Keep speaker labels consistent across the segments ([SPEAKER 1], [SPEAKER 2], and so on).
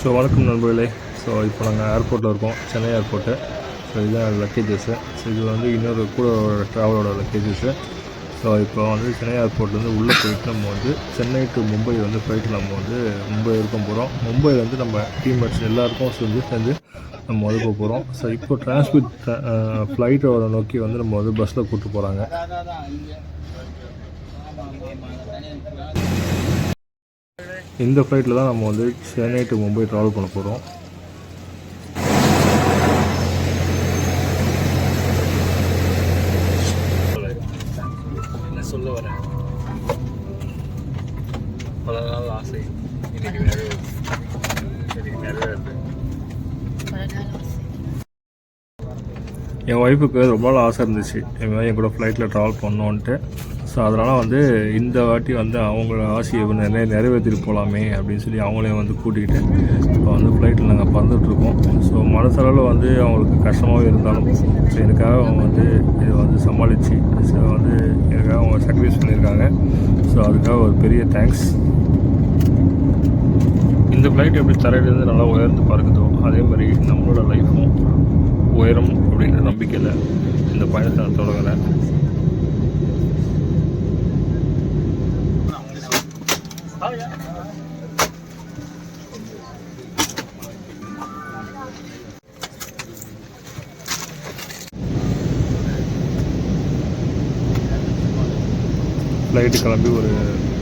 [SPEAKER 1] So வணக்கம் நண்பர்களே. So இப்போ நாங்கள் ஏர்போர்ட்டில் இருக்கோம், சென்னை ஏர்போர்ட்டு. ஸோ இதுதான் லக்கேஜஸ்ஸு. ஸோ இது வந்து இன்னொரு கூட ட்ராவலோட லக்கேஜஸ்ஸு. ஸோ இப்போ வந்து சென்னை ஏர்போர்ட்லேருந்து உள்ளே போயிட்டு நம்ம வந்து சென்னை டு மும்பை வந்து ஃப்ளைட்டு நம்ம வந்து மும்பை வரைக்கும் போகிறோம். மும்பைலேருந்து நம்ம டீம்மேட்ஸ் எல்லாருக்கும் சேர்ந்து நம்ம வந்து போகிறோம். ஸோ இப்போ டிரான்ஸ்மிட் ஃப்ளைட்டோட நோக்கி வந்து நம்ம வந்து பஸ்ஸில் கூப்பிட்டு போகிறாங்க. இந்த ஃப்ளைட்டில் தான் நம்ம வந்து சென்னை டு மும்பை ட்ராவல் பண்ண போகிறோம். என்ன சொல்ல வரேன், பல நாள் ஆசை இன்னைக்கு நிறைவேறுது. என் ஒய்ஃபுக்கு ரொம்ப நாள் ஆசை இருந்துச்சு என் மாதிரி என் கூட ஃப்ளைட்டில் ட்ராவல் பண்ணோன்ட்டு. ஸோ அதனால் வந்து இந்த வாட்டி வந்து அவங்களோட ஆசையை நிறைவேற்றிட்டு போகலாமே அப்படின்னு சொல்லி அவங்களையும் வந்து கூட்டிகிட்டு இப்போ வந்து ஃப்ளைட்டில் நாங்கள் பறந்துட்டுருக்கோம். ஸோ மனசளவில் வந்து அவங்களுக்கு கஷ்டமாகவே இருந்தாலும் ஸோ எனக்காக அவங்க வந்து இதை வந்து சமாளித்து ஸோ வந்து எனக்காக அவங்க சாக்ரிஃபைஸ் பண்ணியிருக்காங்க. ஸோ அதுக்காக ஒரு பெரிய தேங்க்ஸ். இந்த ஃப்ளைட் எப்படி தரையிலேருந்து நல்லா உயர்ந்து பறக்குதோ அதே மாதிரி நம்மளோட லைஃப்பும் உயரம் அப்படின்ற நம்பிக்கையில் இந்த பயணத்தை நான் தொடங்குறேன். ஃப்ளைட்டு கிளம்பி ஒரு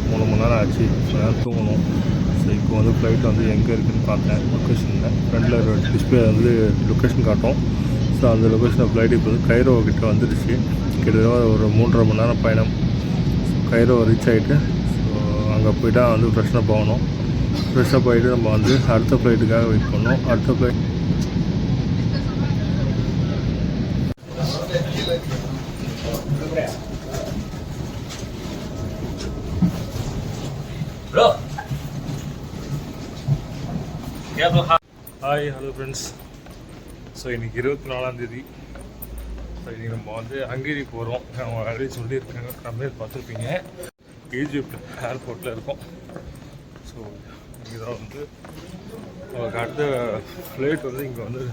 [SPEAKER 1] 3 மணி நேரம் ஆச்சு. ஸோ நேரம் தூங்கணும். ஸோ இப்போ வந்து ஃப்ளைட் வந்து எங்கே இருக்குதுன்னு பார்த்தேன். லொக்கேஷனில் ஃப்ரெண்டில் டிஸ்பிளே வந்து லொக்கேஷன் காட்டும். ஸோ அந்த லொக்கேஷனில் ஃப்ளைட் இப்போ வந்து கைரோ கிட்ட வந்துடுச்சு. கிட்டத்தட்ட ஒரு 3.5 மணி நேரம் பயணம். கைரோ ரீச் ஆகிட்டு ஸோ அங்கே போய்ட்டா வந்து ஃப்ரெஷ்ஷப் ஆகணும். ஃப்ரெஷ்ஷப் ஆகிட்டு நம்ம வந்து அடுத்த ஃப்ளைட்டுக்காக வெயிட் பண்ணோம். அடுத்த flight hi hello friends. So இன்றைக்கி 24ஆம் தேதி. ஸோ இன்றைக்கி நம்ம வந்து ஹங்கேரி போகிறோம். அவங்க ஆல்ரெடி சொல்லியிருக்காங்க, தமிழ் பார்த்துருப்பீங்க. ஈஜிப்ட் ஏர்போர்ட்டில் இருக்கோம். ஸோ இங்கே தான் வந்து அவங்களுக்கு அடுத்த ஃப்ளைட் வந்து இங்கே வந்து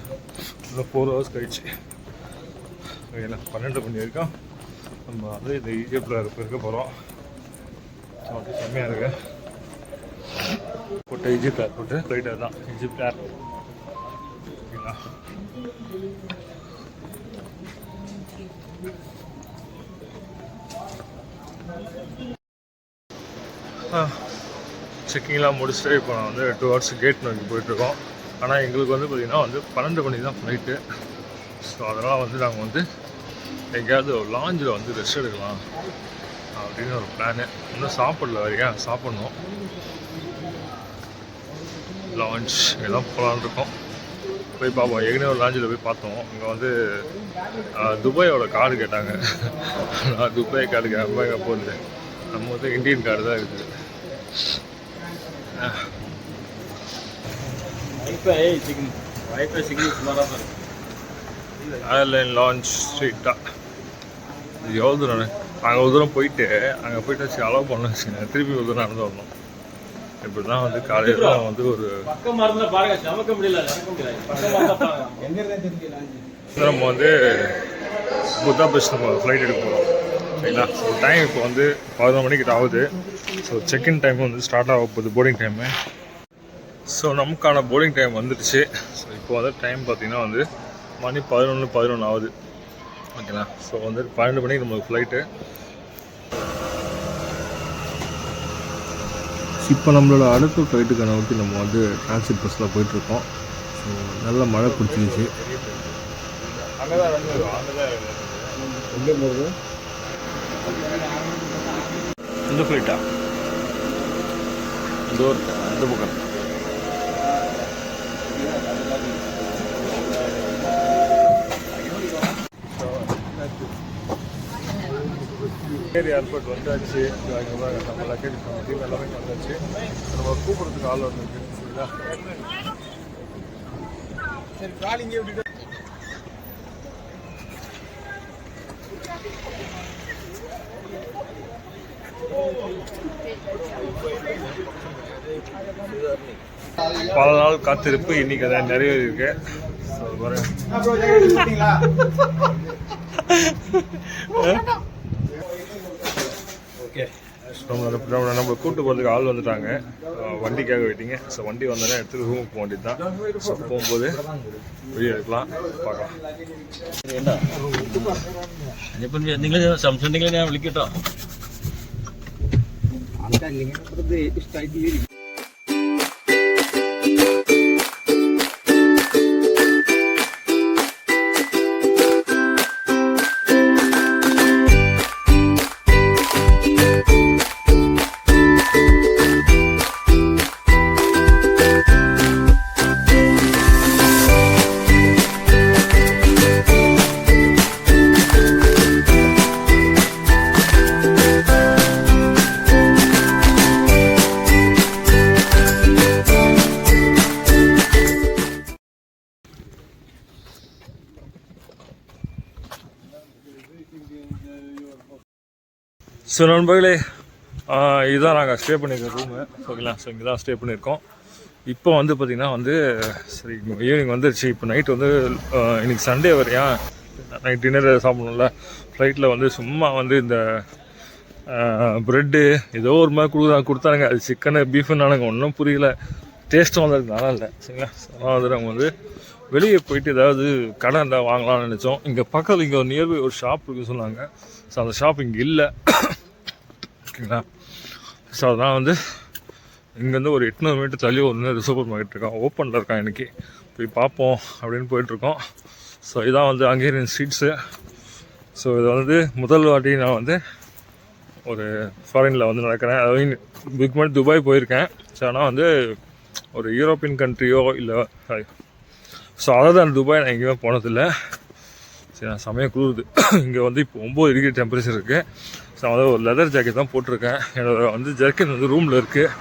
[SPEAKER 1] இன்னும் 4 ஹவர்ஸ் கழிச்சு ஓகேண்ணா 12 மணி வரைக்கும் நம்ம வந்து இந்த ஈஜிப்டில் இருக்க போகிறோம். ஸோ அது செம்மையாக இருக்கு. போட்ட ஈஜிப்ட் ஏர்போர்ட்டு ஃப்ளைட் அதுதான் ஈஜிப்ட் ஏர்போர்ட். ஓகேங்களா, செக்கிங்லாம் முடிச்சுட்டு இப்போ நான் வந்து 2 ஹவர்ஸ் கேட் நோக்கி போயிட்டுருக்கோம். ஆனால் எங்களுக்கு வந்து பார்த்திங்கன்னா வந்து 12 மணி தான் ஃப்ளைட்டு. ஸோ அதனால் வந்து நாங்கள் வந்து எங்கேயாவது ஒரு லாஞ்சில் வந்து ரெஸ்ட் எடுக்கலாம் அப்படின்னு ஒரு பிளானு. இன்னும் சாப்பிடல வரையா, சாப்பிட்ணும். லாஞ்ச் எல்லாம் போகலான்னு இருக்கோம். போய் பார்ப்போம். ஏற்கனவே ஒரு லாஞ்சில் போய் பார்த்தோம். இங்கே வந்து துபாயோட கார்டு கேட்டாங்க. நான் துபாய் கார்டு கேட்க எங்கே போகுது, நம்ம வந்து இந்தியன் கார்டு தான் இருக்குது. ஏர்லைன் லான்ச் ஸ்ட்ரீட்டாக இது எவ்வளோ தூரம்? நாங்கள் ஒரு தூரம் போயிட்டு அங்கே போய்ட்டு வச்சு அலோவ் பண்ண வச்சுங்க, திருப்பி ஒரு தூரம் நடந்து வரணும். இப்படி தான் வந்து காலையில் வந்து ஒரு நம்ம வந்து புத்தாபெஸ்ட் நம்ம ஃப்ளைட் எடுக்க போகிறோம். சரிங்களா, ஸோ டைம் இப்போ வந்து 11 மணிக்கு ஆகுது. ஸோ செக்இன் டைம் வந்து ஸ்டார்ட் ஆக போகுது, போர்டிங் டைமு. ஸோ நமக்கான போர்டிங் டைம் வந்துடுச்சு. ஸோ இப்போ வந்து டைம் பார்த்திங்கன்னா வந்து மணி 11 ஆகுது. ஓகேங்களா, ஸோ வந்து 12 மணிக்கு நம்மளுக்கு ஃப்ளைட்டு. இப்போ நம்மளோட அடுத்த ஃப்ளைட்டுக்கான நோக்கி நம்ம வந்து டிரான்சிட் பஸ்ஸில் போயிட்டுருக்கோம். ஸோ நல்ல மழை பிடிச்சிருச்சு. எங்கே போகுது இந்த ஃப்ளைட்டா? இந்த பக்கம் ஏர்போர்ட் வந்தாச்சு. நம்ம லக்கேஜ் டீம் எல்லாமே வந்தாச்சு. நம்ம கூப்பிட்றதுக்கு ஆள் வந்துருக்கு. சரிங்களா, சரி காலிங்கே விட்டுட்டு பல நாள் காத்திருப்பு இன்னைக்கு அதை நிறைவேறியிருக்கு. நம்ம கூட்டு போகிறதுக்கு ஆள் வந்துட்டாங்க, வண்டிக்காக வெயிட்டிங்க. ஸோ வண்டி வந்தோடனே எடுத்துகிட்டு ரூமுக்கு போக வேண்டியது தான். ஸோ போகும்போது வெளியே எடுக்கலாம், பார்க்கலாம்.
[SPEAKER 2] എന്തെങ്കിലും സംശയം ഉണ്ടെങ്കിൽ ഞാൻ വിളിക്കട്ടോ.
[SPEAKER 1] ஸோ நண்பர்களே, இதுதான் நாங்கள் ஸ்டே பண்ணியிருக்கோம் ரூமு. ஓகேங்களா? ஸோ இங்கே தான் ஸ்டே பண்ணியிருக்கோம். இப்போ வந்து பார்த்திங்கன்னா வந்து சரி ஈவினிங் வந்துருச்சு. இப்போ நைட் வந்து இன்றைக்கி சண்டே வரையா, நைட் டின்னர் சாப்பிடணும்ல. ஃப்ளைட்டில் வந்து சும்மா வந்து இந்த ப்ரெட்டு ஏதோ ஒரு மாதிரி கொடுத்தானுங்க. அது சிக்கனு பீஃபுன்னானுங்க, ஒன்றும் புரியல. டேஸ்ட்டும் வந்து நல்லா இல்லை. சரிங்களா? வந்து அவங்க வந்து வெளியே போயிட்டு ஏதாவது கடை இருந்தால் வாங்கலாம்னு நினச்சோம். இங்கே பக்கத்தில் இங்கே ஒரு நியர்பை ஒரு ஷாப் இருக்குன்னு சொன்னாங்க. ஸோ அந்த ஷாப் இங்கே இல்லை. ஓகேங்களா? ஸோ அதனால் வந்து இங்கேருந்து ஒரு 800 மீட்டர் தள்ளி ஒரு சூப்பர் மார்க்கெட் இருக்கான், ஓப்பனில் இருக்கான். இன்றைக்கி போய் பார்ப்போம் அப்படின்னு போயிட்டுருக்கோம். ஸோ இதான் வந்து ஹங்கேரியன் ஸ்ட்ரீட்ஸு. ஸோ இது வந்து முதல் வாட்டி நான் வந்து ஒரு ஃபாரினில் வந்து நடக்கிறேன். அதாவது இதுக்கு முன்னாடி துபாய் போயிருக்கேன். ஸோ ஆனால் வந்து ஒரு யூரோப்பியன் கண்ட்ரியோ இல்லை, ஸோ அதாவது அந்த துபாய் நான் எங்கேயுமே போனதில்லை. சரி, நான் செமையாக குளிருது. இங்கே வந்து இப்போ 9 டிகிரி டெம்பரேச்சர் இருக்குது. ஸோ அதாவது ஒரு லெதர் ஜாக்கெட் தான் போட்டிருக்கேன். என்னோடய வந்து ஜர்க்கின் வந்து ரூமில் இருக்குது.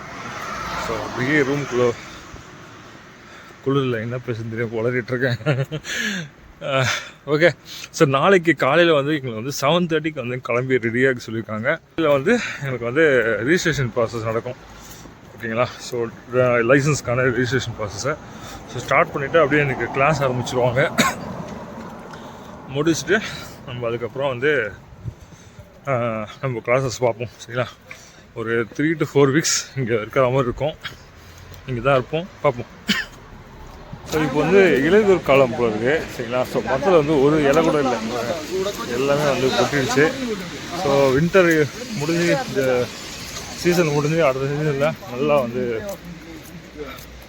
[SPEAKER 1] ஸோ அப்படியே ரூமுக்குள்ளே குளிரில் என்ன பேசுன்னு தெரியும் உளறிட்டுருக்கேன். ஓகே. ஸோ நாளைக்கு காலையில் வந்து எங்களுக்கு வந்து 7:30க்கு வந்து கிளம்பி ரெடியாக சொல்லியிருக்காங்க. இதில் வந்து எனக்கு வந்து ரிஜிஸ்ட்ரேஷன் ப்ராசஸ் நடக்கும். ஓகேங்களா? ஸோ லைசன்ஸ்க்கான ரிஜிஸ்ட்ரேஷன் ப்ராசஸை ஸோ ஸ்டார்ட் பண்ணிவிட்டு அப்படியே எனக்கு கிளாஸ் ஆரம்பிச்சிருவாங்க. முடிச்சுட்டு நம்ம அதுக்கப்புறம் வந்து நம்ம கிளாஸஸ் பார்ப்போம். சரிங்களா? ஒரு 3 to 4 வீக்ஸ் இங்கே இருக்கிற மாதிரி இருக்கும். இங்கே தான் இருப்போம், பார்ப்போம். ஸோ இப்போ வந்து இலையுதிர் காலம் போல இருக்குது. சரிங்களா? ஸோ மொத்தத்தில் வந்து ஒரு இலை கூட இல்லை, எல்லாமே வந்து கொட்டிடுச்சு. ஸோ வின்டர் முடிஞ்சு, இந்த சீசன் முடிஞ்சு அடுத்த சீசனில் நல்லா வந்து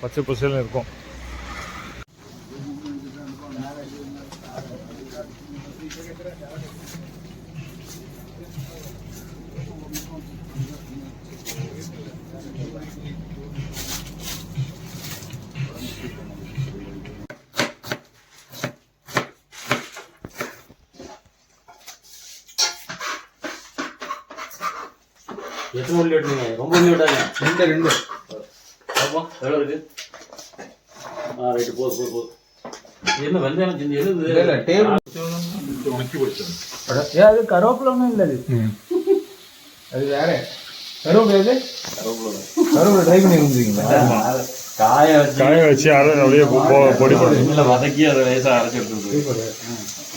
[SPEAKER 1] பச்சை பசேல்னு இருக்கும்.
[SPEAKER 2] எத்தனை மணி வெட்டுங்க? ரொம்ப மணி வெட்டாங்க. 2 பார்ப்போம் எவ்வளோ இருக்குது. ரைட்டு, போதும். என்ன வெந்தயம் செஞ்சு எழுது டேபிள் அது கருவேப்பிலை ஒன்றும் இல்லை. அது வேற கருவேப்பிலை ட்ரை பண்ணி கொடுத்துருக்கீங்களா? காய வச்சு அதை அப்படியே பொடி பண்ணி இல்லை வதக்கி அதை லேசாக அரைச்சி எடுத்துருக்கு.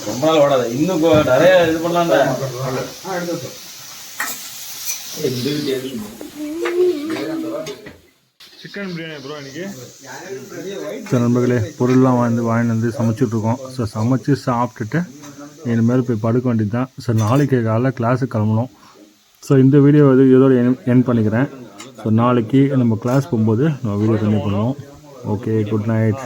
[SPEAKER 2] ரொம்ப நாள் ஓடாது. இன்னும் நிறைய இது பண்ணலாம்ல.
[SPEAKER 1] சிக்கன் பிரியாணி ப்ரோ இன்னைக்கு. ஸோ நண்பர்களே, பொருள்லாம் வாங்கிட்டு சமைச்சிட்ருக்கோம். ஸோ சமைச்சு சாப்பிட்டுட்டு இனிமேல் போய் படுக்க வேண்டியது தான். ஸோ நாளைக்கு காலையில் கிளாஸுக்கு கிளம்பணும். ஸோ இந்த வீடியோ வந்து இதோட என் பண்ணிக்கிறேன். ஸோ நாளைக்கு நம்ம கிளாஸ் போகும்போது நம்ம வீடியோ கண்டினியூ பண்ணுவோம். Okay, good night.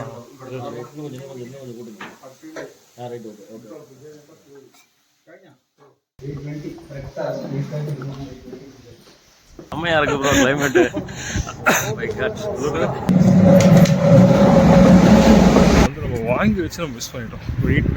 [SPEAKER 2] செம்மையா இருக்கு ப்ரோ கிளைமேட்டு.
[SPEAKER 1] வந்து நம்ம வாங்கி வச்சு நம்ம மிஸ் பண்ணிட்டோம். வெயிட்